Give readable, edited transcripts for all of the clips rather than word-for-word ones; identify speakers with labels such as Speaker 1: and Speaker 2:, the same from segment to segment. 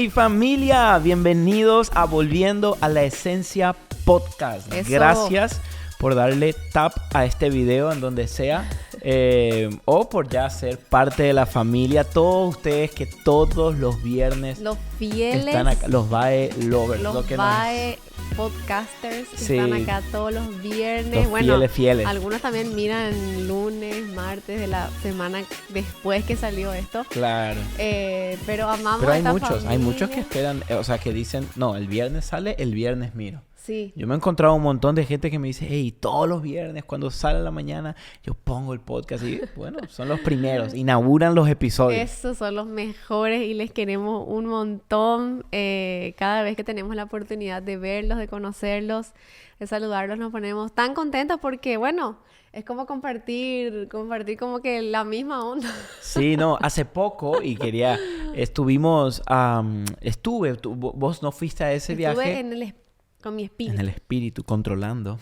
Speaker 1: Hey familia, bienvenidos a Volviendo a la Esencia Podcast.
Speaker 2: Eso.
Speaker 1: Gracias por darle tap a este video en donde sea o por ya ser parte de la familia. Todos ustedes que todos los viernes
Speaker 2: Los fieles,
Speaker 1: están acá, los VAE lovers,
Speaker 2: los
Speaker 1: que
Speaker 2: VAE podcasters que
Speaker 1: Sí.
Speaker 2: están acá todos los viernes.
Speaker 1: los fieles.
Speaker 2: Algunos también miran lunes, martes de la semana después que salió esto.
Speaker 1: Claro.
Speaker 2: Pero amamos
Speaker 1: Pero
Speaker 2: a esta
Speaker 1: hay muchos que
Speaker 2: familia.
Speaker 1: esperan, o sea, que dicen, no, el viernes sale, el viernes miro.
Speaker 2: Sí.
Speaker 1: Yo me he encontrado un montón de gente que me dice, hey, todos los viernes cuando sale la mañana yo pongo el podcast y bueno, son los primeros, inauguran los episodios.
Speaker 2: Esos son los mejores y les queremos un montón. Cada vez que tenemos la oportunidad de verlos, de conocerlos, de saludarlos, nos ponemos tan contentos porque, bueno, es como compartir como que la misma onda.
Speaker 1: Sí, no, hace poco y vos no fuiste a ese viaje.
Speaker 2: Estuve con mi espíritu.
Speaker 1: En el espíritu, controlando.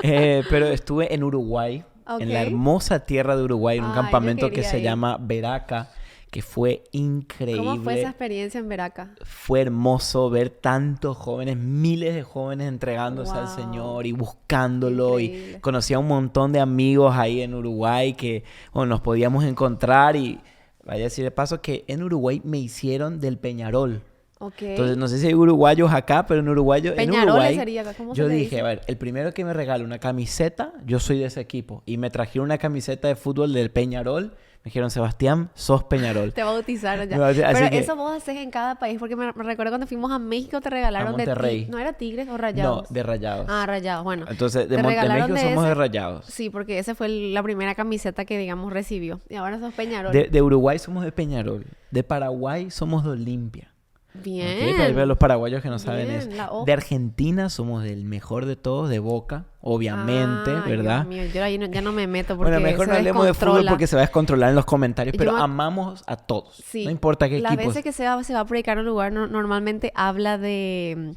Speaker 1: Pero estuve en Uruguay, en la
Speaker 2: Ok.
Speaker 1: hermosa tierra de Uruguay, en un
Speaker 2: Ay, yo
Speaker 1: campamento que
Speaker 2: quería
Speaker 1: se
Speaker 2: ir.
Speaker 1: llama Veraca, que fue increíble.
Speaker 2: ¿Cómo fue esa experiencia en Veraca?
Speaker 1: Fue hermoso ver tantos jóvenes, miles de jóvenes entregándose al
Speaker 2: Wow.
Speaker 1: Señor y buscándolo.
Speaker 2: Increíble.
Speaker 1: Y conocí a un montón de amigos ahí en Uruguay que nos podíamos encontrar. Y vaya a decir de paso que en Uruguay me hicieron del Peñarol.
Speaker 2: Ok.
Speaker 1: Entonces, no sé si hay uruguayos acá, pero en
Speaker 2: Peñaroles
Speaker 1: Uruguay,
Speaker 2: sería acá, ¿cómo se
Speaker 1: yo
Speaker 2: le
Speaker 1: dije,
Speaker 2: dice?
Speaker 1: a ver, el primero que me regale una camiseta, yo soy de ese equipo. Y me trajeron una camiseta de fútbol del Peñarol. Me dijeron, Sebastián, sos Peñarol.
Speaker 2: Te bautizaron ya.
Speaker 1: Me bautizaron,
Speaker 2: Pero
Speaker 1: así que-
Speaker 2: eso vos haces en cada país, porque me recuerdo cuando fuimos a México te regalaron de
Speaker 1: Monterrey.
Speaker 2: ¿No era Tigres o
Speaker 1: No,
Speaker 2: Rayados?
Speaker 1: de Rayados.
Speaker 2: Ah, Rayados, bueno.
Speaker 1: Entonces, de
Speaker 2: Te regalaron
Speaker 1: México
Speaker 2: de
Speaker 1: somos
Speaker 2: ese.
Speaker 1: de Rayados.
Speaker 2: Sí, porque esa fue la primera camiseta que, digamos, recibió. Y ahora sos Peñarol.
Speaker 1: De Uruguay somos de Peñarol. De Paraguay somos de Olimpia.
Speaker 2: Bien.
Speaker 1: Ok, para ver los paraguayos que no saben
Speaker 2: Bien,
Speaker 1: eso.
Speaker 2: la O.
Speaker 1: De Argentina somos del mejor de todos, de Boca, obviamente,
Speaker 2: Ay,
Speaker 1: ¿verdad?
Speaker 2: Dios mío, yo ahí ya no me meto porque
Speaker 1: Bueno, mejor
Speaker 2: se
Speaker 1: no hablemos de fútbol
Speaker 2: descontrola.
Speaker 1: porque se va a descontrolar en los comentarios,
Speaker 2: Yo
Speaker 1: pero
Speaker 2: me-
Speaker 1: amamos a todos.
Speaker 2: Sí.
Speaker 1: No importa qué
Speaker 2: Las
Speaker 1: equipos.
Speaker 2: veces que se va a predicar en un lugar, normalmente habla de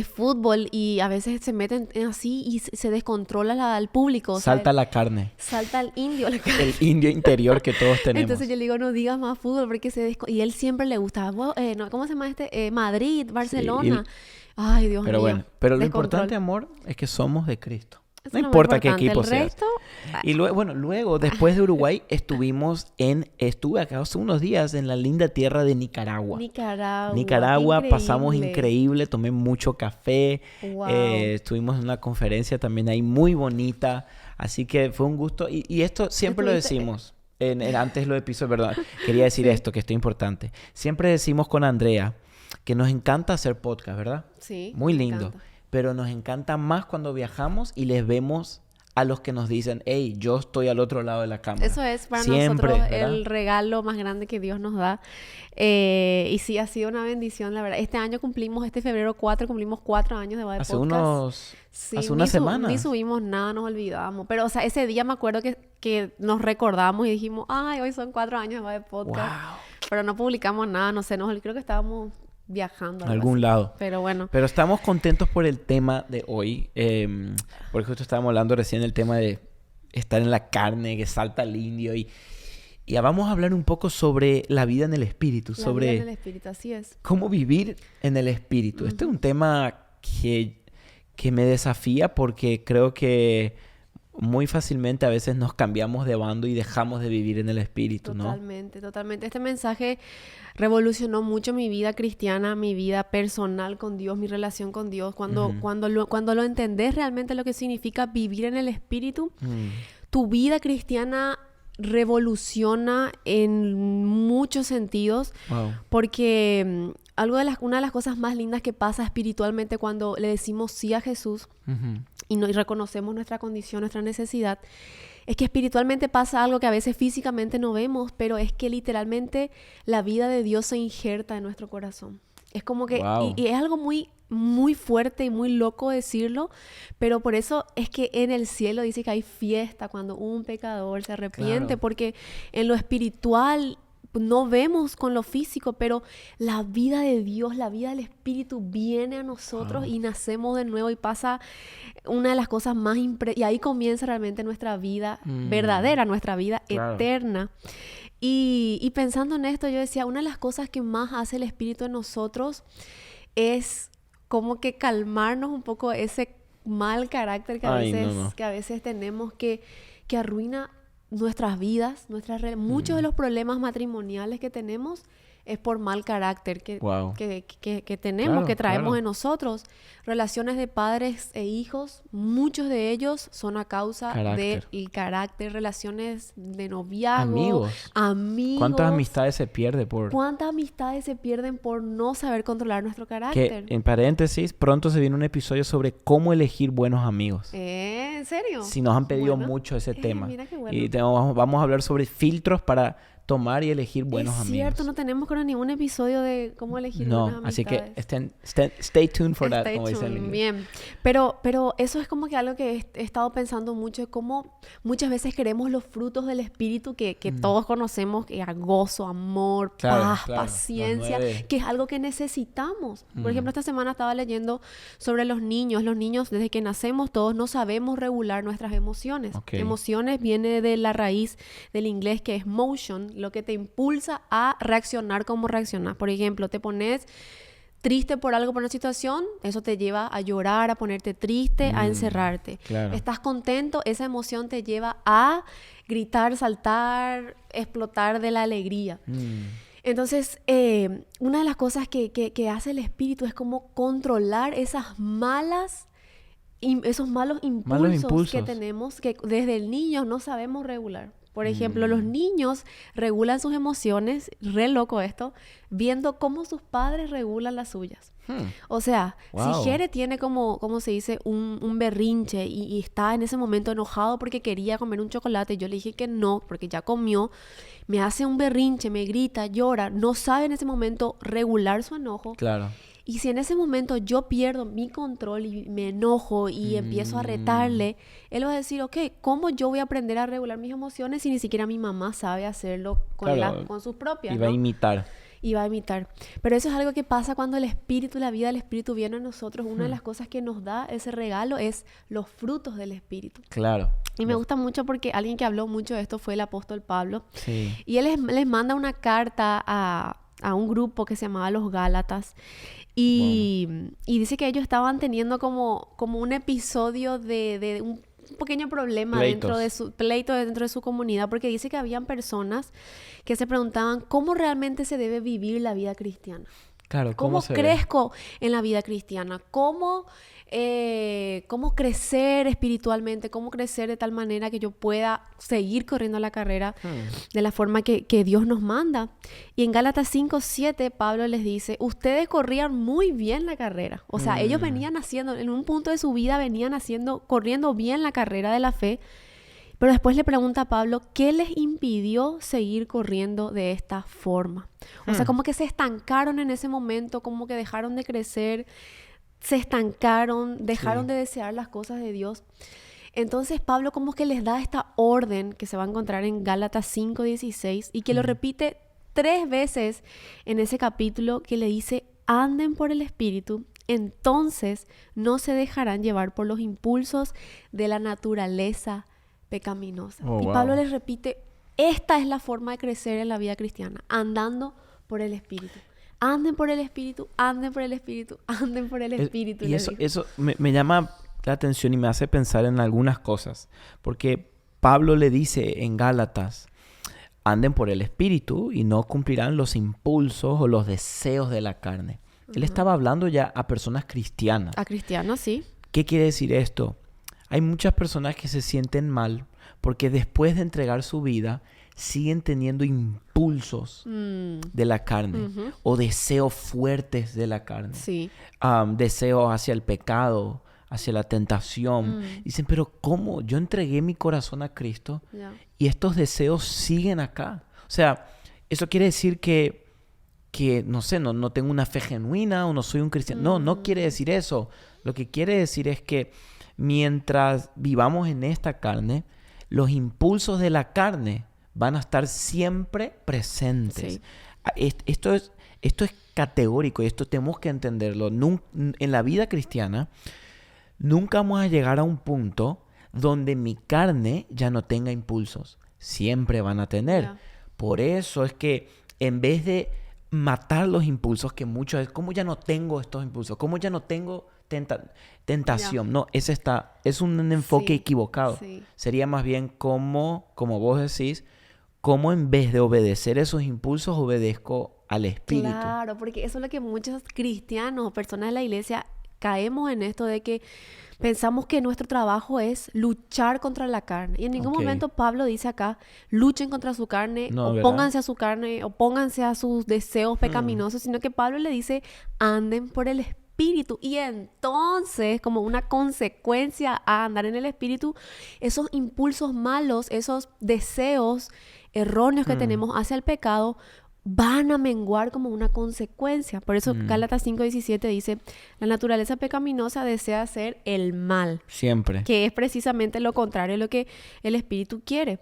Speaker 2: fútbol y a veces se meten así y se descontrola al público. O sea,
Speaker 1: Salta la carne.
Speaker 2: salta el indio.
Speaker 1: El indio interior que todos tenemos.
Speaker 2: Entonces yo le digo, no digas más fútbol porque y él siempre le gusta. No, ¿cómo se llama Madrid, Barcelona. Ay, Dios
Speaker 1: Pero
Speaker 2: mío.
Speaker 1: bueno, pero lo
Speaker 2: Descontrol.
Speaker 1: importante, amor, es que somos de Cristo.
Speaker 2: Eso
Speaker 1: No
Speaker 2: es lo
Speaker 1: importa
Speaker 2: más
Speaker 1: qué
Speaker 2: importante.
Speaker 1: equipo
Speaker 2: El
Speaker 1: seas.
Speaker 2: resto,
Speaker 1: Y luego, después de Uruguay, estuve acá hace unos días en la linda tierra de Nicaragua.
Speaker 2: Nicaragua.
Speaker 1: Pasamos increíble, tomé mucho café,
Speaker 2: Wow.
Speaker 1: estuvimos en una conferencia también ahí muy bonita, así que fue un gusto. Y esto siempre lo
Speaker 2: Estuviste-
Speaker 1: decimos, antes los episodios, perdón, quería decir esto, que esto es importante. Siempre decimos con Andrea que nos encanta hacer podcast, ¿verdad?
Speaker 2: Sí.
Speaker 1: Muy
Speaker 2: me
Speaker 1: lindo.
Speaker 2: encanta.
Speaker 1: Pero nos encanta más cuando viajamos y les vemos a los que nos dicen, hey, yo estoy al otro lado de la cámara.
Speaker 2: Eso es para
Speaker 1: Siempre,
Speaker 2: nosotros
Speaker 1: ¿verdad?
Speaker 2: el regalo más grande que Dios nos da. Y sí, ha sido una bendición, la verdad. Este febrero 4, cumplimos 4 años de
Speaker 1: Hace
Speaker 2: Podcast. Sí,
Speaker 1: hace unas semanas.
Speaker 2: Ni subimos nada, nos olvidamos. Pero, o sea, ese día me acuerdo que nos recordamos y dijimos, ay, hoy son 4 años de podcast.
Speaker 1: Wow.
Speaker 2: Pero no publicamos nada, no sé, creo que estábamos viajando.
Speaker 1: A
Speaker 2: algo
Speaker 1: algún
Speaker 2: así.
Speaker 1: lado.
Speaker 2: Pero bueno.
Speaker 1: Pero estamos contentos por el tema de hoy. Porque justo estábamos hablando recién del tema de estar en la carne, que salta el indio. Y ya vamos a hablar un poco sobre la vida en el espíritu.
Speaker 2: La
Speaker 1: Sobre
Speaker 2: vida en el espíritu, así es.
Speaker 1: cómo vivir en el espíritu. Este es un tema que me desafía porque creo que muy fácilmente a veces nos cambiamos de bando y dejamos de vivir en el espíritu, ¿no?
Speaker 2: Totalmente, totalmente. Este mensaje revolucionó mucho mi vida cristiana, mi vida personal con Dios, mi relación con Dios. Cuando lo entendés realmente lo que significa vivir en el espíritu, tu vida cristiana revoluciona en muchos sentidos.
Speaker 1: Wow.
Speaker 2: Porque una de las cosas más lindas que pasa espiritualmente cuando le decimos sí a Jesús
Speaker 1: Ujú.
Speaker 2: y reconocemos nuestra condición, nuestra necesidad, es que espiritualmente pasa algo que a veces físicamente no vemos, pero es que literalmente la vida de Dios se injerta en nuestro corazón. Es como que,
Speaker 1: Wow.
Speaker 2: y es algo muy, muy fuerte y muy loco decirlo, pero por eso es que en el cielo dice que hay fiesta cuando un pecador se arrepiente,
Speaker 1: Claro.
Speaker 2: porque en lo espiritual no vemos con lo físico, pero la vida de Dios, la vida del Espíritu viene a nosotros y nacemos de nuevo y pasa una de las cosas más y ahí comienza realmente nuestra vida verdadera, nuestra vida
Speaker 1: Claro.
Speaker 2: eterna. Y pensando en esto, yo decía, una de las cosas que más hace el Espíritu en nosotros es como que calmarnos un poco ese mal carácter que que a veces tenemos que arruina nuestras vidas, muchos de los problemas matrimoniales que tenemos es por mal carácter que tenemos,
Speaker 1: Claro,
Speaker 2: que traemos
Speaker 1: claro.
Speaker 2: en nosotros. Relaciones de padres e hijos, muchos de ellos son a causa del carácter. Relaciones de noviazgo, amigos.
Speaker 1: ¿Cuántas amistades se pierden por...?
Speaker 2: ¿Cuántas amistades se pierden por no saber controlar nuestro carácter?
Speaker 1: Que, en paréntesis, pronto se viene un episodio sobre cómo elegir buenos amigos.
Speaker 2: ¿En serio?
Speaker 1: Sí, nos han pedido mucho ese tema.
Speaker 2: Mira qué bueno.
Speaker 1: Y vamos a hablar sobre filtros para tomar y elegir buenos amigos.
Speaker 2: Es cierto, no tenemos creo ningún episodio de cómo elegir buenas amistades.
Speaker 1: Así que stay tuned for that, como dicen en inglés.
Speaker 2: Bien, pero eso es como que algo que he estado pensando mucho, es cómo muchas veces queremos los frutos del Espíritu que todos conocemos, que es gozo, amor, paz, paciencia, que es algo que necesitamos. Por ejemplo, esta semana estaba leyendo sobre los niños. Los niños, desde que nacemos, todos no sabemos regular nuestras emociones. Emociones viene de la raíz del inglés que es motion, lo que te impulsa a reaccionar como reaccionas. Por ejemplo, te pones triste por algo, por una situación, eso te lleva a llorar, a ponerte triste, a encerrarte.
Speaker 1: Claro.
Speaker 2: Estás contento, esa emoción te lleva a gritar, saltar, explotar de la alegría. Entonces, una de las cosas que hace el Espíritu es como controlar esos malos impulsos que tenemos, que desde el niño no sabemos regular. Por ejemplo, los niños regulan sus emociones, re loco esto, viendo cómo sus padres regulan las suyas. O sea, si Jere tiene como se dice, un berrinche y está en ese momento enojado porque quería comer un chocolate, yo le dije que no, porque ya comió, me hace un berrinche, me grita, llora, no sabe en ese momento regular su enojo.
Speaker 1: Claro.
Speaker 2: Y si en ese momento yo pierdo mi control y me enojo y empiezo a retarle, él va a decir, ok, ¿cómo yo voy a aprender a regular mis emociones si ni siquiera mi mamá sabe hacerlo con sus propias?
Speaker 1: Y va a imitar.
Speaker 2: Y va a imitar. Pero eso es algo que pasa cuando el Espíritu, la vida del Espíritu viene a nosotros. Una de las cosas que nos da ese regalo es los frutos del Espíritu.
Speaker 1: Claro.
Speaker 2: Y me gusta mucho porque alguien que habló mucho de esto fue el apóstol Pablo.
Speaker 1: Sí.
Speaker 2: Y él les manda una carta a un grupo que se llamaba los Gálatas. Y dice que ellos estaban teniendo como un episodio de un pequeño problema dentro de su comunidad, porque dice que habían personas que se preguntaban cómo realmente se debe vivir la vida cristiana.
Speaker 1: Claro,
Speaker 2: ¿Cómo crezco en la vida cristiana? ¿Cómo crecer espiritualmente? ¿Cómo crecer de tal manera que yo pueda seguir corriendo la carrera de la forma que Dios nos manda? Y en Gálatas 5:7 Pablo les dice, ustedes corrían muy bien la carrera. O sea, ellos venían haciendo, en un punto de su vida corriendo bien la carrera de la fe. Pero después le pregunta a Pablo, ¿qué les impidió seguir corriendo de esta forma? O sea, como que se estancaron en ese momento, como que dejaron de crecer, se estancaron, dejaron de desear las cosas de Dios. Entonces Pablo como que les da esta orden que se va a encontrar en Gálatas 5:16 y que lo repite 3 veces en ese capítulo, que le dice, anden por el Espíritu, entonces no se dejarán llevar por los impulsos de la naturaleza pecaminosa. Y Pablo les repite, esta es la forma de crecer en la vida cristiana, andando por el Espíritu. Anden por el Espíritu, anden por el Espíritu, anden por el Espíritu.
Speaker 1: Y eso me llama la atención y me hace pensar en algunas cosas. Porque Pablo le dice en Gálatas, anden por el Espíritu y no cumplirán los impulsos o los deseos de la carne. Él estaba hablando ya a personas cristianas.
Speaker 2: A cristianos, sí.
Speaker 1: ¿Qué quiere decir esto? Hay muchas personas que se sienten mal porque después de entregar su vida siguen teniendo impulsos de la carne o deseos fuertes de la carne.
Speaker 2: Sí.
Speaker 1: Deseos hacia el pecado, hacia la tentación. Dicen, pero ¿cómo? Yo entregué mi corazón a Cristo y estos deseos siguen acá. O sea, eso quiere decir que no sé, no tengo una fe genuina o no soy un cristiano. No quiere decir eso. Lo que quiere decir es que mientras vivamos en esta carne, los impulsos de la carne van a estar siempre presentes. Sí. Esto es categórico y esto tenemos que entenderlo. En la vida cristiana, nunca vamos a llegar a un punto donde mi carne ya no tenga impulsos. Siempre van a tener. Por eso es que en vez de matar los impulsos, que muchas veces, ¿cómo ya no tengo estos impulsos? ¿Cómo ya no tengo tentación?
Speaker 2: Ya.
Speaker 1: No, es un enfoque
Speaker 2: Sí,
Speaker 1: equivocado.
Speaker 2: sí.
Speaker 1: Sería más bien como vos decís, cómo en vez de obedecer esos impulsos, obedezco al Espíritu.
Speaker 2: Claro, porque eso es lo que muchos cristianos o personas de la iglesia caemos en esto de que pensamos que nuestro trabajo es luchar contra la carne. Y en ningún
Speaker 1: Ok.
Speaker 2: momento Pablo dice acá, luchen contra su carne,
Speaker 1: No, ¿verdad?
Speaker 2: opónganse a su carne, opónganse a sus deseos pecaminosos, sino que Pablo le dice, anden por el Espíritu. Y entonces, como una consecuencia a andar en el Espíritu, esos impulsos malos, esos deseos erróneos que
Speaker 1: Mm,
Speaker 2: tenemos hacia el pecado, van a menguar como una consecuencia. Por eso
Speaker 1: mm.
Speaker 2: Gálatas 5:17 dice, la naturaleza pecaminosa desea hacer el mal,
Speaker 1: Siempre.
Speaker 2: que es precisamente lo contrario de lo que el Espíritu quiere.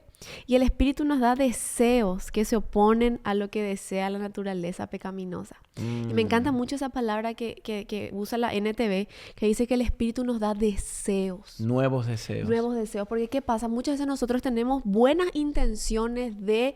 Speaker 2: Y el Espíritu nos da deseos que se oponen a lo que desea la naturaleza pecaminosa. Y me encanta
Speaker 1: Mm.
Speaker 2: mucho esa palabra que usa la NTV, que dice que el Espíritu nos da deseos.
Speaker 1: Nuevos deseos.
Speaker 2: Nuevos deseos. Porque ¿qué pasa? Muchas veces nosotros tenemos buenas intenciones de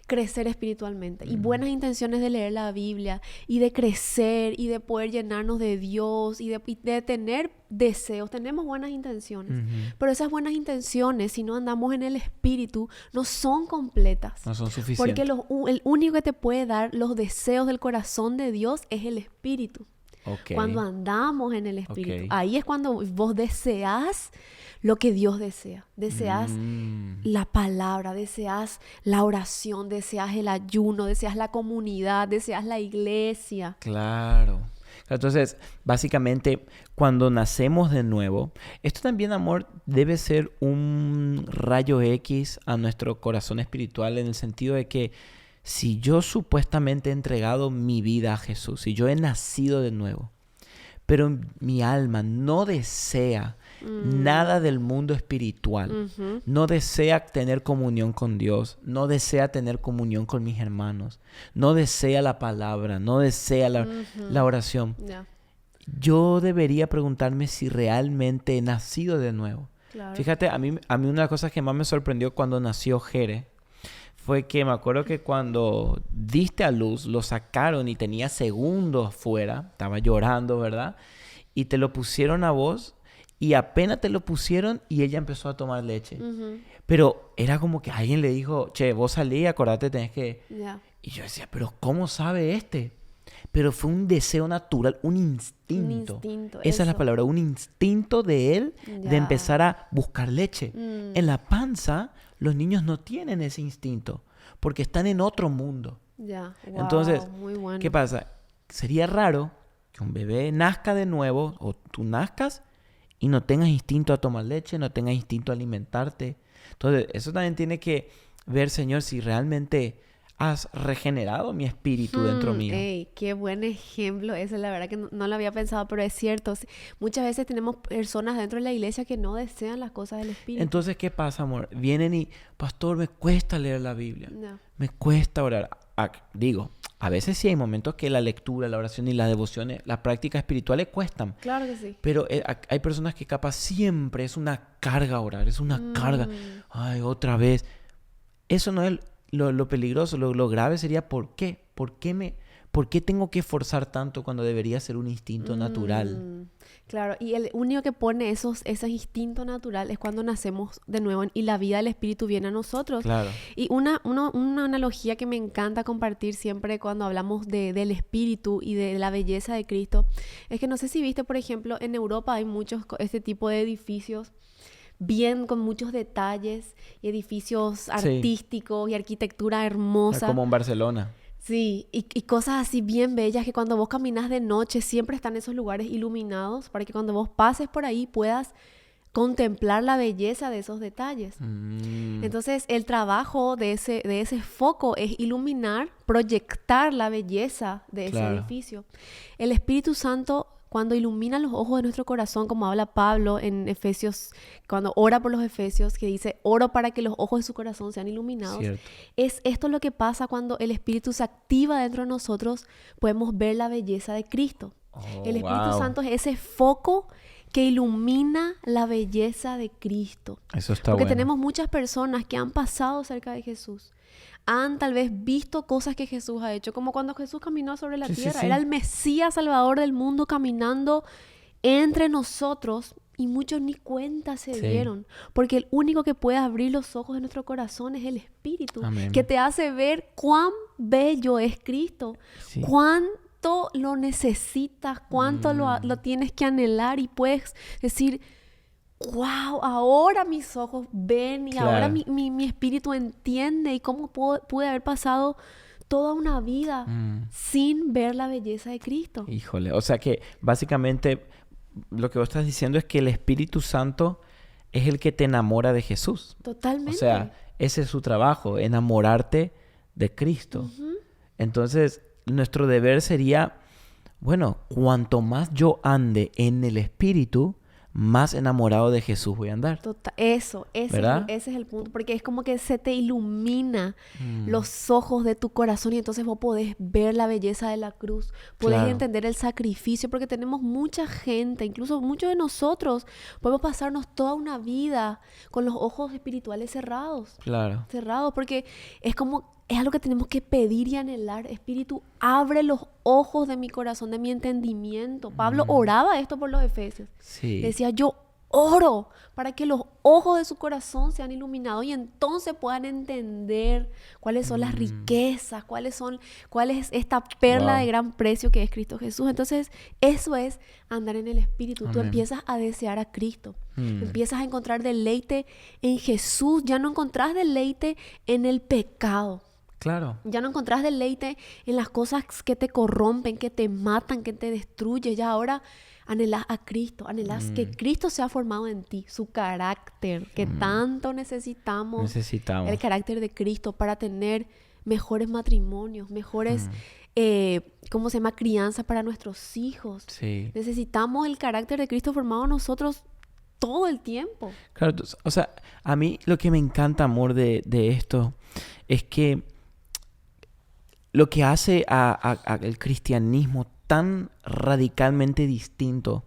Speaker 2: crecer espiritualmente y buenas intenciones de leer la Biblia y de crecer y de poder llenarnos de Dios y de tener deseos. Tenemos buenas intenciones,
Speaker 1: Ujú.
Speaker 2: pero esas buenas intenciones, si no andamos en el Espíritu, no son completas.
Speaker 1: No son
Speaker 2: Porque
Speaker 1: suficientes.
Speaker 2: el único que te puede dar los deseos del corazón de Dios es el Espíritu.
Speaker 1: Ok.
Speaker 2: Cuando andamos en el Espíritu,
Speaker 1: Ok.
Speaker 2: ahí es cuando vos deseas lo que Dios desea. Deseas
Speaker 1: Mm.
Speaker 2: la palabra, deseas la oración, deseas el ayuno, deseas la comunidad, deseas la iglesia.
Speaker 1: Claro. Entonces, básicamente, cuando nacemos de nuevo, esto también, amor, debe ser un rayo X a nuestro corazón espiritual en el sentido de que si yo supuestamente he entregado mi vida a Jesús, si yo he nacido de nuevo, pero mi alma no desea nada del mundo espiritual,
Speaker 2: Ujú.
Speaker 1: no desea tener comunión con Dios, no desea tener comunión con mis hermanos, no desea la palabra, no desea la oración.
Speaker 2: Ya,
Speaker 1: Yo debería preguntarme si realmente he nacido de nuevo.
Speaker 2: claro.
Speaker 1: Fíjate, a mí una de las cosas que más me sorprendió cuando nació Jere fue que me acuerdo que cuando diste a luz, lo sacaron y tenía segundos fuera, estaba llorando, ¿verdad? Y te lo pusieron a vos y apenas te lo pusieron y ella empezó a tomar leche.
Speaker 2: Ujú.
Speaker 1: Pero era como que alguien le dijo, che, vos salí, acordate, tenés que...
Speaker 2: Ya.
Speaker 1: Y yo decía, pero ¿cómo sabe este? Pero fue un deseo natural, un instinto.
Speaker 2: Un instinto,
Speaker 1: Esa es la
Speaker 2: eso.
Speaker 1: palabra, un instinto de él de
Speaker 2: Ya.
Speaker 1: empezar a buscar leche.
Speaker 2: Mm.
Speaker 1: En la panza, los niños no tienen ese instinto porque están en otro mundo.
Speaker 2: Ya. Wow,
Speaker 1: Entonces,
Speaker 2: muy bueno.
Speaker 1: ¿qué pasa? Sería raro que un bebé nazca de nuevo o tú nazcas y no tengas instinto a tomar leche, no tengas instinto a alimentarte. Entonces, eso también tiene que ver, Señor, si realmente has regenerado mi espíritu dentro mío.
Speaker 2: Ey, qué buen ejemplo ese, la verdad que no lo había pensado, pero es cierto. Muchas veces tenemos personas dentro de la iglesia que no desean las cosas del Espíritu.
Speaker 1: Entonces, ¿qué pasa, amor? Vienen y, pastor, me cuesta leer la Biblia,
Speaker 2: No.
Speaker 1: me cuesta orar. Digo, a veces sí hay momentos que la lectura, la oración y las devociones, las prácticas espirituales cuestan.
Speaker 2: Claro que sí.
Speaker 1: Pero hay personas que capaz siempre es una carga orar, es una carga. Ay, otra vez. Eso no es lo peligroso, lo grave sería ¿por qué? ¿Por qué tengo que esforzar tanto cuando debería ser un instinto natural?
Speaker 2: Claro, y el único que pone ese instinto natural es cuando nacemos de nuevo y la vida del Espíritu viene a nosotros.
Speaker 1: Claro.
Speaker 2: Y una analogía que me encanta compartir siempre cuando hablamos del Espíritu y de la belleza de Cristo es que no sé si viste, por ejemplo, en Europa hay muchos este tipo de edificios bien con muchos detalles y edificios artísticos y arquitectura hermosa.
Speaker 1: Como en Barcelona.
Speaker 2: Sí, y cosas así bien bellas que cuando vos caminas de noche siempre están esos lugares iluminados para que cuando vos pases por ahí puedas contemplar la belleza de esos detalles. Entonces, el trabajo de ese foco es iluminar, proyectar la belleza de ese edificio. El Espíritu Santo, cuando ilumina los ojos de nuestro corazón, como habla Pablo en Efesios, cuando ora por los Efesios, que dice, oro para que los ojos de su corazón sean iluminados.
Speaker 1: Cierto.
Speaker 2: Es esto lo que pasa cuando el Espíritu se activa dentro de nosotros, podemos ver la belleza de Cristo. El Espíritu Santo es ese foco que ilumina la belleza de Cristo.
Speaker 1: Eso está
Speaker 2: Porque
Speaker 1: bueno.
Speaker 2: tenemos muchas personas que han pasado cerca de Jesús, han tal vez visto cosas que Jesús ha hecho, como cuando Jesús caminó sobre la tierra. Era el Mesías Salvador del mundo caminando entre nosotros y muchos ni cuenta se dieron. Porque el único que puede abrir los ojos de nuestro corazón es el Espíritu.
Speaker 1: Amén.
Speaker 2: Que te hace ver cuán bello es Cristo, cuánto lo necesitas, cuánto lo tienes que anhelar, y puedes decir: wow, ahora mis ojos ven y ahora mi espíritu entiende, y cómo pude haber pasado toda una vida sin ver la belleza de Cristo.
Speaker 1: Híjole, o sea que básicamente lo que vos estás diciendo es que el Espíritu Santo es el que te enamora de Jesús.
Speaker 2: Totalmente.
Speaker 1: O sea, ese es su trabajo, enamorarte de Cristo. Entonces, nuestro deber sería, bueno, cuanto más yo ande en el Espíritu, más enamorado de Jesús voy a andar.
Speaker 2: Ese es el punto, porque es como que se te ilumina los ojos de tu corazón, y entonces vos podés ver la belleza de la cruz, podés entender el sacrificio, porque tenemos mucha gente, incluso muchos de nosotros, podemos pasarnos toda una vida con los ojos espirituales cerrados. Cerrados, porque es algo que tenemos que pedir y anhelar. Espíritu, abre los ojos de mi corazón, de mi entendimiento. Pablo oraba esto por los efesios. Decía: yo oro para que los ojos de su corazón sean iluminados y entonces puedan entender cuáles son las riquezas, cuál es esta perla de gran precio que es Cristo Jesús. Entonces, eso es andar en el Espíritu. Tú empiezas a desear a Cristo. Empiezas a encontrar deleite en Jesús. Ya no encontrás deleite en el pecado. Ya no encontrás deleite en las cosas que te corrompen, que te matan, que te destruyen. Ya ahora anhelás a Cristo, anhelás que Cristo sea formado en ti, su carácter, que tanto necesitamos. El carácter de Cristo para tener mejores matrimonios, mejores, crianza para nuestros hijos. Necesitamos el carácter de Cristo formado en nosotros todo el tiempo.
Speaker 1: Claro, o sea, a mí lo que me encanta, amor, de esto es que lo que hace al cristianismo tan radicalmente distinto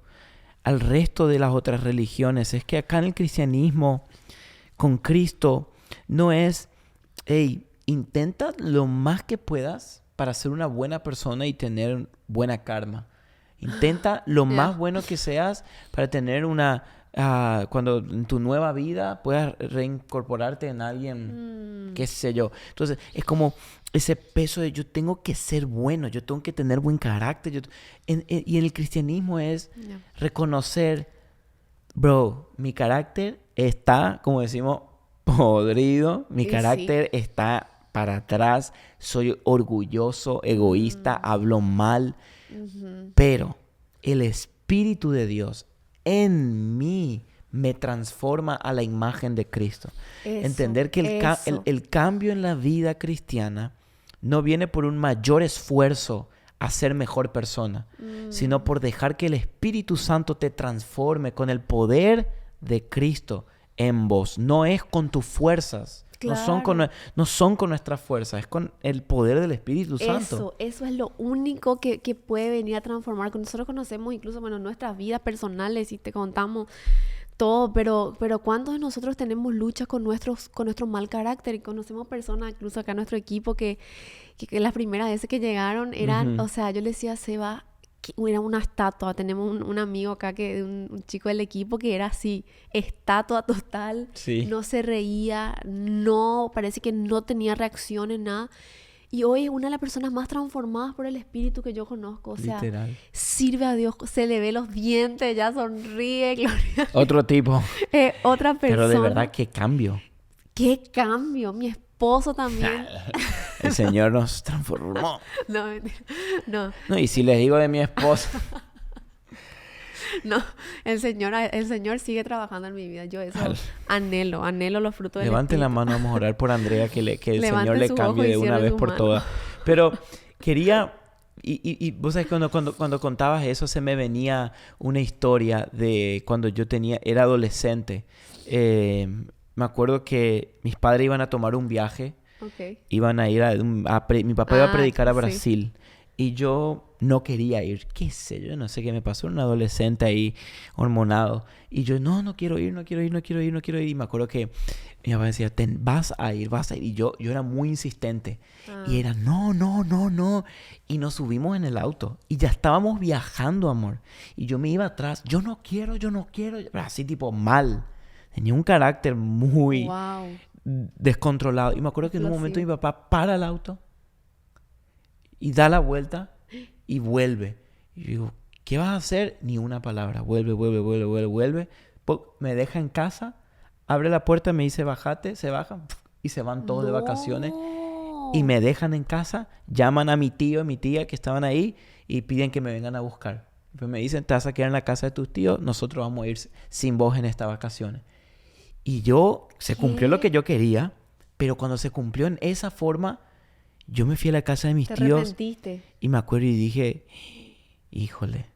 Speaker 1: al resto de las otras religiones es que acá en el cristianismo, con Cristo, no es: hey, intenta lo más que puedas para ser una buena persona y tener buena karma. Intenta lo más bueno que seas para tener cuando en tu nueva vida puedas reincorporarte en alguien, qué sé yo. Entonces, es como ese peso de yo tengo que ser bueno, yo tengo que tener buen carácter. Y en el cristianismo es reconocer: bro, mi carácter está, como decimos, podrido. Mi carácter está para atrás. Soy orgulloso, egoísta, hablo mal. Pero el Espíritu de Dios en mí me transforma a la imagen de Cristo. Entender que el cambio en la vida cristiana no viene por un mayor esfuerzo a ser mejor persona, sino por dejar que el Espíritu Santo te transforme con el poder de Cristo en vos. No es con tus fuerzas. No son con nuestras fuerzas, es con el poder del Espíritu Santo.
Speaker 2: Eso es lo único que puede venir a transformar. Nosotros conocemos incluso, nuestras vidas personales y te contamos todo, pero ¿cuántos de nosotros tenemos lucha con nuestro mal carácter? Y conocemos personas, incluso acá en nuestro equipo, que las primeras veces que llegaron eran, o sea, yo le decía a Seba, que era una estatua. Tenemos un amigo acá, un chico del equipo, que era así, estatua total. No se reía, parece que no tenía reacciones, nada. Y hoy es una de las personas más transformadas por el Espíritu que yo conozco. O sea,
Speaker 1: literal,
Speaker 2: sirve a Dios, se le ve los dientes, ya sonríe, gloria.
Speaker 1: Otro tipo.
Speaker 2: Otra persona.
Speaker 1: Pero de verdad, qué cambio.
Speaker 2: ¡Qué cambio! Mi esposo también.
Speaker 1: El Señor nos transformó.
Speaker 2: No,
Speaker 1: y si les digo de mi esposa...
Speaker 2: No, el Señor sigue trabajando en mi vida. Yo eso anhelo los frutos del Espíritu.
Speaker 1: Levanten la mano, vamos a orar por Andrea, que el Señor le cambie de una vez por todas. Pero quería... Y vos sabés, cuando contabas eso, se me venía una historia de cuando yo era adolescente. Me acuerdo que mis padres iban a tomar un viaje. Iban a ir mi papá iba a predicar a Brasil. Y yo no quería ir. ¿Qué sé yo? No sé qué me pasó. Un adolescente ahí hormonado. Y yo, no quiero ir. Y me acuerdo que mi papá decía, vas a ir. Y yo era muy insistente. Y era, no. Y nos subimos en el auto. Y ya estábamos viajando, amor. Y yo me iba atrás. Yo no quiero. Así tipo mal. Tenía un carácter muy descontrolado. Y me acuerdo que en un momento mi papá para el auto y da la vuelta y vuelve. Y yo digo, ¿qué vas a hacer? Ni una palabra. Vuelve. Me deja en casa, abre la puerta, me dice, bájate, se bajan y se van todos de vacaciones. Y me dejan en casa, llaman a mi tío y mi tía que estaban ahí y piden que me vengan a buscar. Pues me dicen, te vas a quedar en la casa de tus tíos, nosotros vamos a ir sin vos en estas vacaciones. Y se cumplió lo que yo quería, pero cuando se cumplió en esa forma, yo me fui a la casa de mis tíos. ¿Te
Speaker 2: arrepentiste?
Speaker 1: Y me acuerdo y dije, híjole.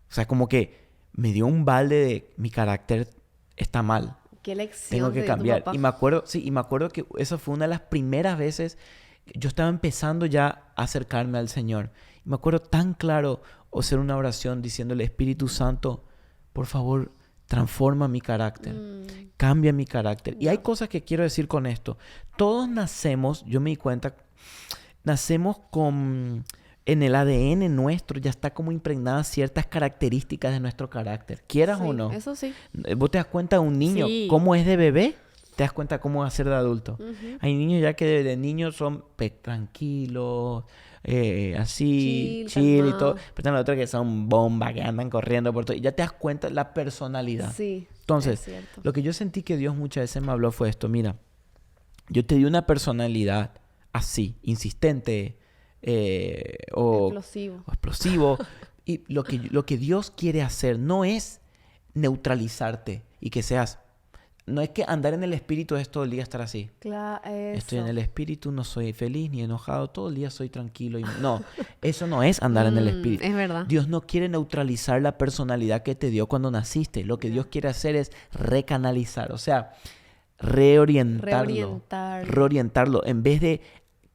Speaker 1: O sea, como que me dio un balde de mi carácter está mal.
Speaker 2: Qué lección.
Speaker 1: Tengo que cambiar. Y me acuerdo que esa fue una de las primeras veces que yo estaba empezando ya a acercarme al Señor. Y me acuerdo tan claro hacer una oración diciéndole, Espíritu Santo, por favor, transforma mi carácter. Cambia mi carácter. Y hay cosas que quiero decir con esto. Todos nacemos, yo me di cuenta, nacemos en el ADN nuestro, ya está como impregnadas ciertas características de nuestro carácter. Quieras o no.
Speaker 2: Eso sí.
Speaker 1: Vos te das cuenta de un niño, cómo es de bebé, te das cuenta cómo va a ser de adulto. Hay niños ya que de niños son tranquilos, así, chill y todo. Pero están los otros que son bomba, que andan corriendo por todo. Y ya te das cuenta de la personalidad.
Speaker 2: Sí.
Speaker 1: Entonces, lo que yo sentí que Dios muchas veces me habló fue esto. Mira, yo te di una personalidad así, insistente o explosivo. Y lo que Dios quiere hacer no es neutralizarte y que seas... No es que andar en el espíritu es todo el día estar así.
Speaker 2: Claro, eso.
Speaker 1: Estoy en el espíritu, no soy feliz ni enojado, todo el día soy tranquilo. No, eso no es andar en el espíritu.
Speaker 2: Es verdad.
Speaker 1: Dios no quiere neutralizar la personalidad que te dio cuando naciste. Lo que Dios quiere hacer es recanalizar, o sea, reorientarlo. En vez de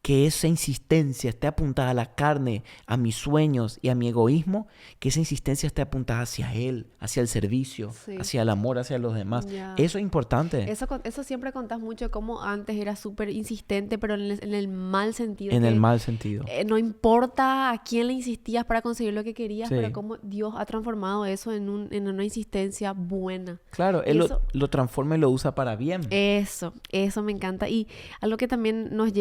Speaker 1: que esa insistencia esté apuntada a la carne, a mis sueños y a mi egoísmo, que esa insistencia esté apuntada hacia Él, hacia el servicio, hacia el amor, hacia los demás. Eso es importante.
Speaker 2: Eso siempre contás mucho, cómo antes era súper insistente, pero en el mal sentido.
Speaker 1: En el mal sentido.
Speaker 2: No importa a quién le insistías para conseguir lo que querías, pero cómo Dios ha transformado eso en una insistencia buena.
Speaker 1: Claro, Él lo transforma y lo usa para bien.
Speaker 2: Eso me encanta. Y algo que también me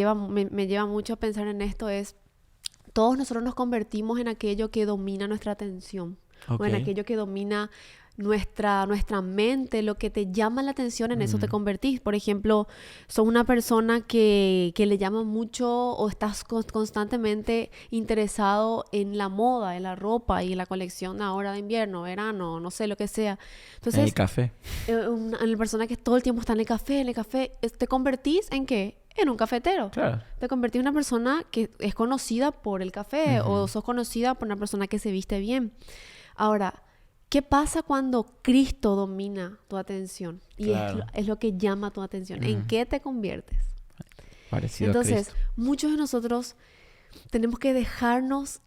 Speaker 2: lleva mucho a pensar en esto es, todos nosotros nos convertimos en aquello que domina nuestra atención, o en aquello que domina nuestra mente, lo que te llama la atención, en eso te convertís. Por ejemplo, sos una persona que le llama mucho, o estás constantemente interesado en la moda, en la ropa y en la colección ahora de invierno, verano, no sé, lo que sea. Entonces,
Speaker 1: en el café.
Speaker 2: En la persona que todo el tiempo está en el café, ¿te convertís en qué? En un cafetero.
Speaker 1: Claro.
Speaker 2: Te convertís en una persona que es conocida por el café, o sos conocida por una persona que se viste bien. Ahora, ¿qué pasa cuando Cristo domina tu atención? Y es lo que llama tu atención. ¿En qué te conviertes?
Speaker 1: Parecido
Speaker 2: Entonces,
Speaker 1: a Cristo.
Speaker 2: muchos de nosotros tenemos que dejarnos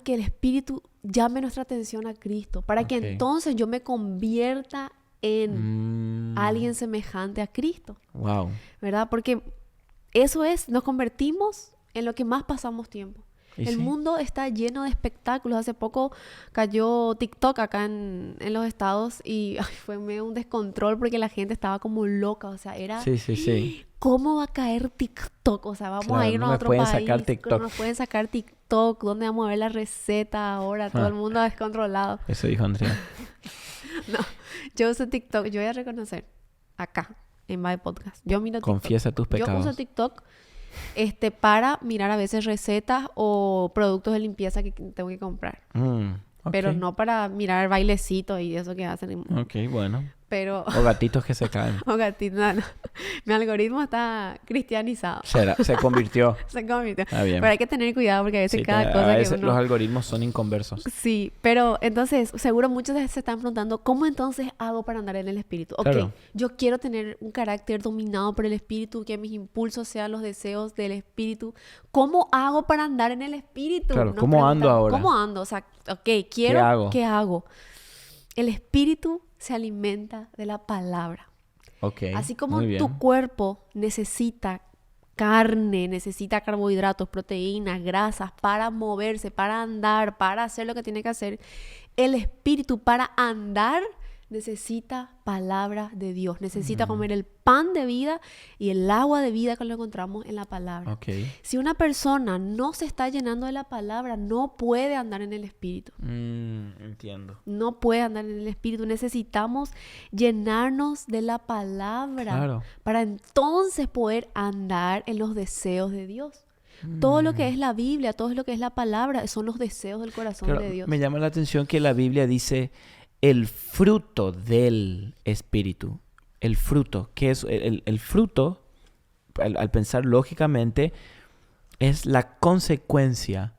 Speaker 2: que el Espíritu llame nuestra atención a Cristo, para que entonces yo me convierta en alguien semejante a Cristo.
Speaker 1: Wow.
Speaker 2: ¿Verdad? Porque nos convertimos en lo que más pasamos tiempo. El mundo está lleno de espectáculos. Hace poco cayó TikTok acá en los estados y fue medio un descontrol porque la gente estaba como loca. O sea, era...
Speaker 1: Sí.
Speaker 2: ¿Cómo va a caer TikTok? O sea, vamos a irnos a otro país. No nos pueden sacar TikTok. ¿Dónde vamos a ver la receta ahora? Todo el mundo descontrolado.
Speaker 1: Eso dijo Andrea.
Speaker 2: No, yo uso TikTok. Yo voy a reconocer acá en My Podcast. Yo miro TikTok.
Speaker 1: Confiesa tus pecados.
Speaker 2: Yo uso TikTok para mirar a veces recetas o productos de limpieza que tengo que comprar. Pero no para mirar bailecitos y eso que hacen.
Speaker 1: Ok, bueno.
Speaker 2: Pero...
Speaker 1: O gatitos que se caen.
Speaker 2: O gatitos, no. Mi algoritmo está cristianizado.
Speaker 1: Se convirtió.
Speaker 2: Se convirtió.
Speaker 1: Está bien.
Speaker 2: Pero hay que tener cuidado porque a veces
Speaker 1: Sí,
Speaker 2: cada
Speaker 1: a
Speaker 2: cosa
Speaker 1: veces
Speaker 2: que uno...
Speaker 1: los algoritmos son inconversos.
Speaker 2: Sí, pero entonces seguro muchos se están preguntando, ¿cómo entonces hago para andar en el espíritu?
Speaker 1: Claro.
Speaker 2: Ok, yo quiero tener un carácter dominado por el espíritu, que mis impulsos sean los deseos del espíritu. ¿Cómo hago para andar en el espíritu?
Speaker 1: Claro,
Speaker 2: Nos
Speaker 1: ¿cómo ando
Speaker 2: preguntamos,
Speaker 1: ahora?
Speaker 2: ¿cómo ando? O sea, ok, quiero,
Speaker 1: ¿Qué hago?
Speaker 2: El espíritu se alimenta de la palabra.
Speaker 1: Ok,
Speaker 2: Así como
Speaker 1: muy bien.
Speaker 2: tu cuerpo necesita carne, necesita carbohidratos, proteínas, grasas para moverse, para andar, para hacer lo que tiene que hacer, el espíritu para andar necesita palabra de Dios, necesita comer el pan de vida y el agua de vida que lo encontramos en la palabra.
Speaker 1: Ok.
Speaker 2: Si una persona no se está llenando de la palabra, no puede andar en el espíritu.
Speaker 1: Entiendo.
Speaker 2: No puede andar en el espíritu. Necesitamos llenarnos de la palabra
Speaker 1: Claro.
Speaker 2: para entonces poder andar en los deseos de Dios. Todo lo que es la Biblia, todo lo que es la palabra, son los deseos del corazón
Speaker 1: Claro,
Speaker 2: de Dios.
Speaker 1: me llama la atención que la Biblia dice el fruto del espíritu. El fruto, que es el fruto, al pensar lógicamente, es la consecuencia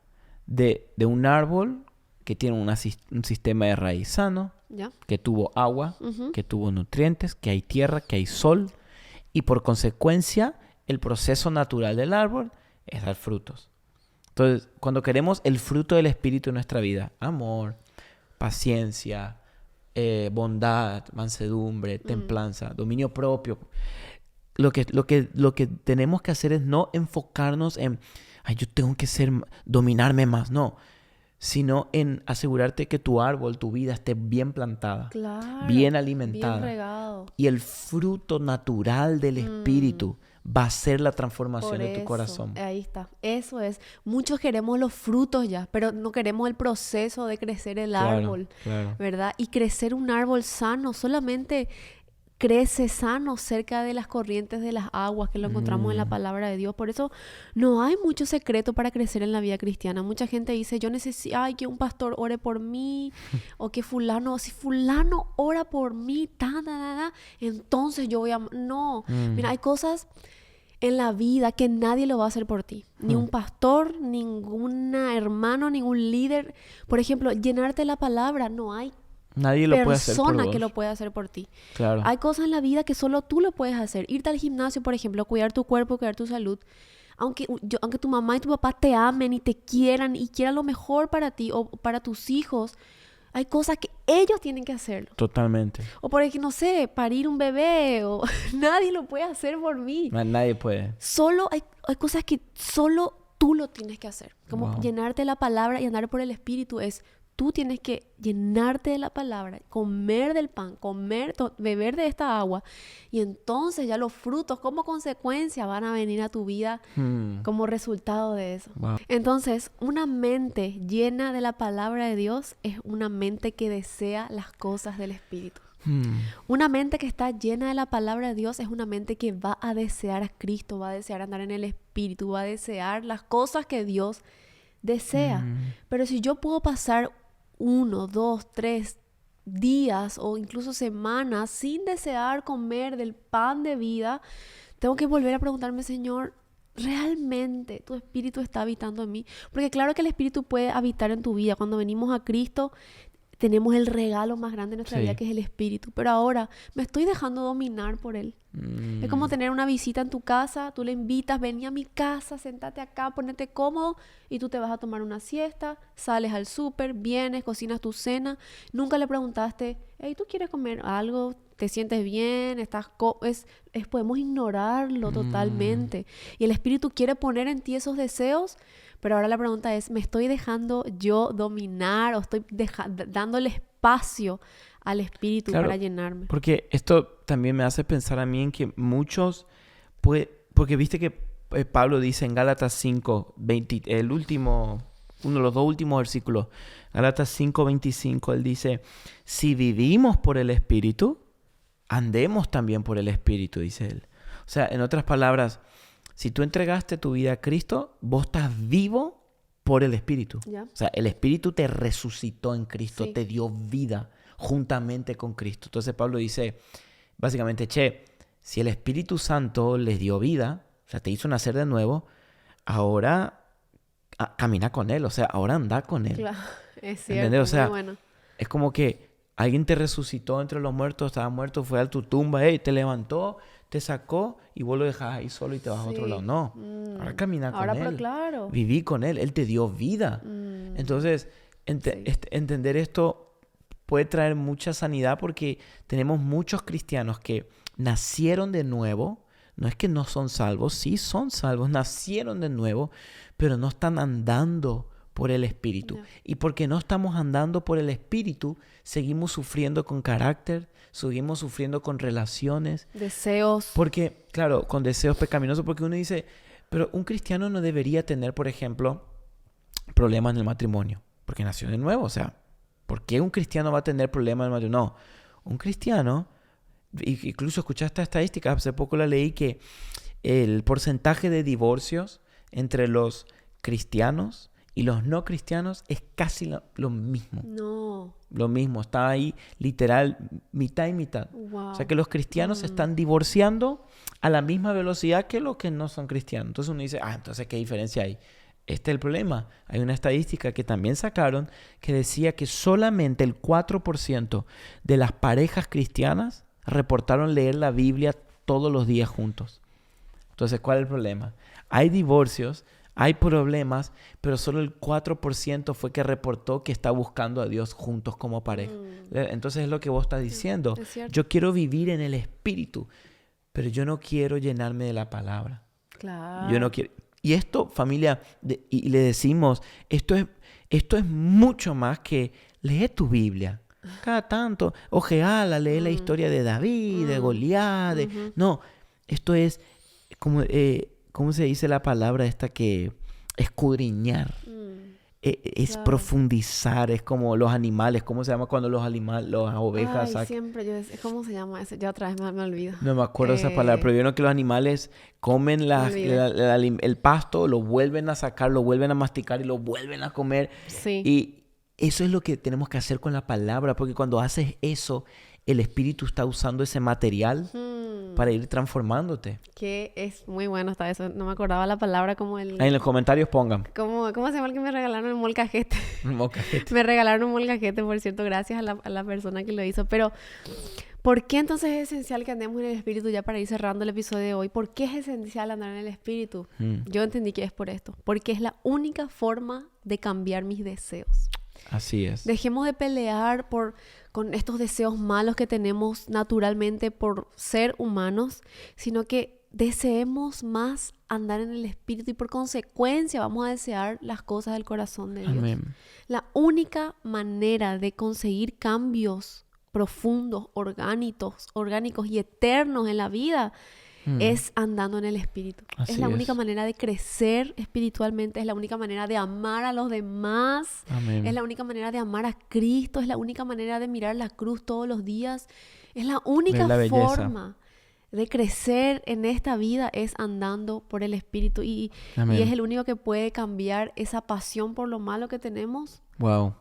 Speaker 1: de un árbol que tiene un sistema de raíz sano,
Speaker 2: ¿Ya?
Speaker 1: que tuvo agua,
Speaker 2: Ujú.
Speaker 1: que tuvo nutrientes, que hay tierra, que hay sol, y por consecuencia el proceso natural del árbol es dar frutos. Entonces, cuando queremos el fruto del espíritu en nuestra vida, amor, paciencia, bondad, mansedumbre, templanza, dominio propio, lo que tenemos que hacer es no enfocarnos en, ay, yo tengo que dominarme más, no, sino en asegurarte que tu árbol, tu vida esté bien plantada,
Speaker 2: Claro.
Speaker 1: bien alimentada.
Speaker 2: Bien regado.
Speaker 1: Y el fruto natural del espíritu va a ser la transformación
Speaker 2: Por
Speaker 1: de tu
Speaker 2: eso,
Speaker 1: corazón.
Speaker 2: ahí está. Eso es. Muchos queremos los frutos ya, pero no queremos el proceso de crecer el árbol,
Speaker 1: Claro.
Speaker 2: ¿verdad? Y crecer un árbol sano solamente crece sano cerca de las corrientes de las aguas que lo encontramos en la palabra de Dios. Por eso no hay mucho secreto para crecer en la vida cristiana. Mucha gente dice, yo necesito, ay, que un pastor ore por mí, o que fulano, si fulano ora por mí, entonces yo voy a... No, mira, hay cosas en la vida que nadie lo va a hacer por ti. Ni un pastor, ningún hermano, ningún líder. Por ejemplo, llenarte la palabra, no hay
Speaker 1: Nadie lo puede hacer por
Speaker 2: persona
Speaker 1: vos.
Speaker 2: que lo pueda hacer por ti.
Speaker 1: Claro.
Speaker 2: Hay cosas en la vida que solo tú lo puedes hacer. Irte al gimnasio, por ejemplo, cuidar tu cuerpo, cuidar tu salud. Aunque tu mamá y tu papá te amen y te quieran y quieran lo mejor para ti o para tus hijos, hay cosas que ellos tienen que hacerlo.
Speaker 1: Totalmente.
Speaker 2: O por ejemplo, no sé, parir un bebé o nadie lo puede hacer por mí.
Speaker 1: Nadie puede.
Speaker 2: Solo hay cosas que solo tú lo tienes que hacer. Como
Speaker 1: Wow.
Speaker 2: llenarte de la palabra y andar por el espíritu es... Tú tienes que llenarte de la palabra, comer del pan, beber de esta agua. Y entonces ya los frutos como consecuencia van a venir a tu vida como resultado de eso.
Speaker 1: Wow.
Speaker 2: Entonces, una mente llena de la palabra de Dios es una mente que desea las cosas del Espíritu. Una mente que está llena de la palabra de Dios es una mente que va a desear a Cristo, va a desear andar en el Espíritu, va a desear las cosas que Dios desea. Pero si yo puedo pasar 1, 2, 3 días o incluso semanas sin desear comer del pan de vida, tengo que volver a preguntarme, Señor, ¿realmente tu espíritu está habitando en mí? Porque claro que el espíritu puede habitar en tu vida. Cuando venimos a Cristo, tenemos el regalo más grande de nuestra vida, que es el espíritu. Pero ahora me estoy dejando dominar por él. Es como tener una visita en tu casa, tú le invitas, vení a mi casa, sentate acá, ponete cómodo y tú te vas a tomar una siesta, sales al súper, vienes, cocinas tu cena. Nunca le preguntaste, hey, ¿tú quieres comer algo? ¿Te sientes bien? Podemos ignorarlo totalmente. Y el Espíritu quiere poner en ti esos deseos, pero ahora la pregunta es, ¿me estoy dejando yo dominar o estoy dándole espacio al Espíritu para llenarme?
Speaker 1: Porque esto también me hace pensar a mí en que muchos... porque viste que Pablo dice en Gálatas 5, 20, uno de los dos últimos versículos, Gálatas 5, 25, él dice, si vivimos por el Espíritu, andemos también por el Espíritu, dice él. O sea, en otras palabras, si tú entregaste tu vida a Cristo, vos estás vivo por el Espíritu.
Speaker 2: ¿Ya?
Speaker 1: O sea, el Espíritu te resucitó en Cristo,
Speaker 2: Sí.
Speaker 1: te dio vida juntamente con Cristo. Entonces Pablo dice, básicamente, si el Espíritu Santo les dio vida, o sea, te hizo nacer de nuevo, ahora camina con Él, o sea, ahora anda con Él.
Speaker 2: Claro, es cierto,
Speaker 1: ¿Entendés? O sea,
Speaker 2: muy bueno.
Speaker 1: es como que alguien te resucitó entre los muertos, estaba muerto, fue a tu tumba, te levantó, te sacó y vos lo dejás ahí solo y te vas a otro lado. No, ahora camina con Él.
Speaker 2: Pero claro.
Speaker 1: Viví con Él, Él te dio vida. Entonces, entender esto puede traer mucha sanidad porque tenemos muchos cristianos que nacieron de nuevo. No es que no son salvos, sí son salvos, nacieron de nuevo, pero no están andando por el Espíritu. No. Y porque no estamos andando por el Espíritu, seguimos sufriendo con carácter, seguimos sufriendo con relaciones.
Speaker 2: Deseos.
Speaker 1: Porque, claro, con deseos pecaminosos, porque uno dice, pero un cristiano no debería tener, por ejemplo, problemas en el matrimonio, porque nació de nuevo. O sea, ¿por qué un cristiano va a tener problemas en el matrimonio? No, un cristiano... Incluso escuché esta estadística, hace poco la leí, que el porcentaje de divorcios entre los cristianos y los no cristianos es casi lo mismo.
Speaker 2: No.
Speaker 1: Lo mismo, está ahí literal mitad y mitad.
Speaker 2: Wow.
Speaker 1: O sea que los cristianos se están divorciando a la misma velocidad que los que no son cristianos. Entonces uno dice, entonces ¿qué diferencia hay? Este es el problema. Hay una estadística que también sacaron que decía que solamente el 4% de las parejas cristianas reportaron leer la Biblia todos los días juntos. Entonces, ¿cuál es el problema? Hay divorcios, hay problemas, pero solo el 4% fue que reportó que está buscando a Dios juntos como pareja. Entonces es lo que vos estás diciendo. Yo quiero vivir en el Espíritu, pero yo no quiero llenarme de la palabra.
Speaker 2: Claro.
Speaker 1: Yo no quiero... Y esto, familia, y le decimos, esto es mucho más que leer tu Biblia. Cada tanto, ojeala, lee la historia de David, de Goliat. No, esto es, ¿cómo se dice la palabra esta que escudriñar? Es claro. Profundizar, es como los animales. ¿Cómo se llama cuando los animales, las ovejas?
Speaker 2: Siempre, ¿cómo se llama eso? Ya otra vez me olvido.
Speaker 1: No me acuerdo esa palabra, pero vieron que los animales comen el pasto, lo vuelven a sacar, lo vuelven a masticar y lo vuelven a comer.
Speaker 2: Sí.
Speaker 1: Y eso es lo que tenemos que hacer con la palabra, porque cuando haces eso, el Espíritu está usando ese material para ir transformándote.
Speaker 2: Que es muy bueno está eso. No me acordaba la palabra como el...
Speaker 1: Ahí en los comentarios pongan.
Speaker 2: ¿Cómo se llama el que me regalaron el molcajete?
Speaker 1: Molcajete.
Speaker 2: Me regalaron un molcajete, por cierto, gracias a la persona que lo hizo. Pero, ¿por qué entonces es esencial que andemos en el Espíritu? Ya para ir cerrando el episodio de hoy. ¿Por qué es esencial andar en el Espíritu? Yo entendí que es por esto. Porque es la única forma de cambiar mis deseos.
Speaker 1: Así es.
Speaker 2: Dejemos de pelear con estos deseos malos que tenemos naturalmente por ser humanos, sino que deseemos más andar en el Espíritu y por consecuencia vamos a desear las cosas del corazón de Dios.
Speaker 1: Amén.
Speaker 2: La única manera de conseguir cambios profundos, orgánicos y eternos en la vida es andando en el Espíritu. Es la única manera de crecer espiritualmente, es la única manera de amar a los demás.
Speaker 1: Amén.
Speaker 2: Es la única manera de amar a Cristo, es la única manera de mirar la cruz todos los días. Es la única forma de crecer en esta vida es andando por el Espíritu y es el único que puede cambiar esa pasión por lo malo que tenemos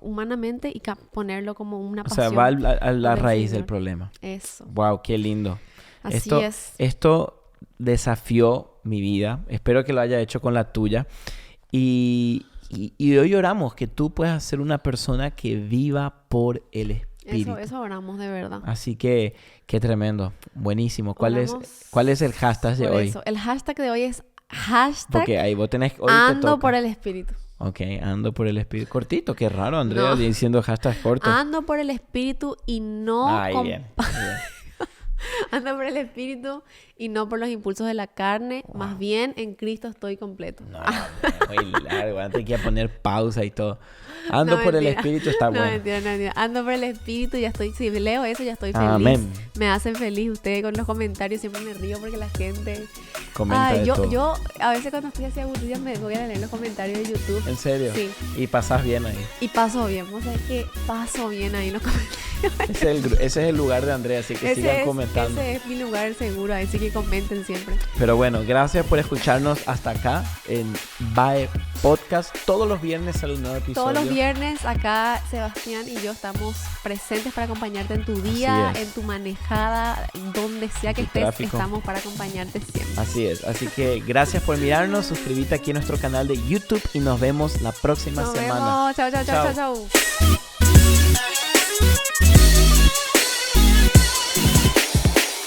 Speaker 2: humanamente y ponerlo como una pasión.
Speaker 1: O sea, va a la raíz del problema.
Speaker 2: Eso.
Speaker 1: Wow, qué lindo.
Speaker 2: Así es.
Speaker 1: Esto desafió mi vida. Espero que lo haya hecho con la tuya. Y hoy oramos que tú puedas ser una persona que viva por el Espíritu.
Speaker 2: Eso oramos de verdad.
Speaker 1: Así que, qué tremendo. Buenísimo. ¿Cuál es el hashtag de hoy?
Speaker 2: El hashtag de hoy es hashtag
Speaker 1: porque ahí vos tenés...
Speaker 2: ando por el Espíritu.
Speaker 1: Ok, ando por el Espíritu. Cortito, qué raro, Andrea, diciendo hashtag corto.
Speaker 2: Ando por el Espíritu y no...
Speaker 1: Bien.
Speaker 2: Ando por el Espíritu y no por los impulsos de la carne. Más bien, en Cristo estoy completo.
Speaker 1: No, muy largo. Antes que poner pausa y todo. Ando por el Espíritu está bueno.
Speaker 2: No, mentira. Ando por el Espíritu, ya estoy... Si leo eso, ya estoy feliz.
Speaker 1: Amén.
Speaker 2: Me hacen feliz ustedes con los comentarios. Siempre me río porque la gente...
Speaker 1: Comenta todo.
Speaker 2: Yo a veces cuando estoy así aburrida me voy a leer los comentarios de YouTube.
Speaker 1: ¿En serio?
Speaker 2: Sí.
Speaker 1: Y pasas bien ahí.
Speaker 2: Y paso bien. Vos sabés que paso bien ahí en los comentarios.
Speaker 1: Ese es el lugar de Andrea, así que sigan comentando.
Speaker 2: Ese es mi lugar seguro, así que comenten siempre.
Speaker 1: Pero bueno, gracias por escucharnos hasta acá en BAE Podcast. Todos los viernes sale un nuevo episodio.
Speaker 2: Todos los viernes acá Sebastián y yo estamos presentes para acompañarte en tu día, en tu manejada, donde sea que estés, tráfico. Estamos para acompañarte siempre.
Speaker 1: Así es, así que gracias por mirarnos, suscríbete aquí a nuestro canal de YouTube y nos vemos la próxima semana.
Speaker 2: Nos vemos, chao.